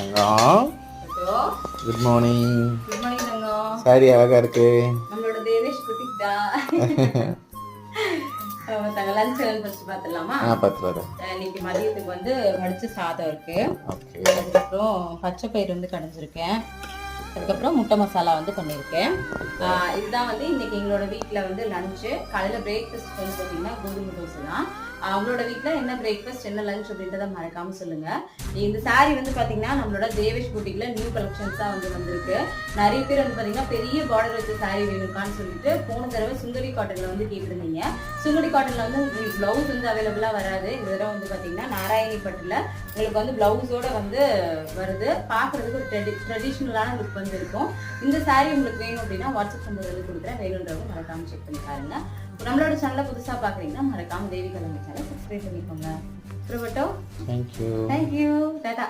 தங்கம் good morning. Good morning தங்கம். Sorry அழகா இருக்கு. நம்மளோட தேவேஷ் குட்டிக்குதா. தங்க லஞ்ச் ஃபர்ஸ்ட் பார்த்துடலாமா? பார்த்துட்டு இன்னைக்கு மதியத்துக்கு வந்து வடிச்ச சாதம் இருக்கு. ஓகே. அதுக்கப்புறம் பச்சை பயிர் வந்து கடைஞ்சிருக்கேன். அதுக்கப்புறம் முட்டை மசாலா வந்து பண்ணியிருக்கேன். இதுதான் வந்து இன்னைக்கு எங்களோட வீட்டில் வந்து லஞ்சு. காலையில் பிரேக்ஃபாஸ்ட் வந்து பார்த்தீங்கன்னா கோதுமை தோசை தான். அவங்களோட வீட்டில் என்ன பிரேக்ஃபாஸ்ட் என்ன லஞ்ச் அப்படின்றத மறக்காம சொல்லுங்க. இந்த சாரீ வந்து பார்த்தீங்கன்னா நம்மளோட தேவேஷ் பூட்டிக்ல நியூ கலெக்ஷன்ஸாக வந்து வந்திருக்கு. நிறைய பேர் வந்து பார்த்தீங்கன்னா பெரிய பார்டர் வச்ச சாரீ வேணும்கான்னு சொல்லிட்டு போன தடவை சுங்கடி காட்டன்ல வந்து கேட்டிருந்தீங்க. சுங்கடி காட்டன்ல வந்து உங்களுக்கு பிளவுஸ் வந்து அவைலபிளாக வராது. இந்த தடவை வந்து பார்த்தீங்கன்னா நாராயணி பட்டுல உங்களுக்கு வந்து பிளவுஸோட வந்து வருது. பார்க்கறதுக்கு ஒரு ட்ரெடிஷ்னலான லுக் வந்து இருக்கும். இந்த சாரீ உங்களுக்கு வேணும் அப்படின்னா வாட்ஸ்அப் நம்பர் வந்து கொடுக்குறேன். வேணுன்றவங்க மறக்காம செக் பண்ணி பாருங்க. நம்மளோட சேனலை புதுசா பாக்குறீங்கன்னா மறக்காம தேவி கலங்க சேனலை சப்ஸ்கிரைப் பண்ணிக்கோங்க. தேங்க்யூ. டாடா.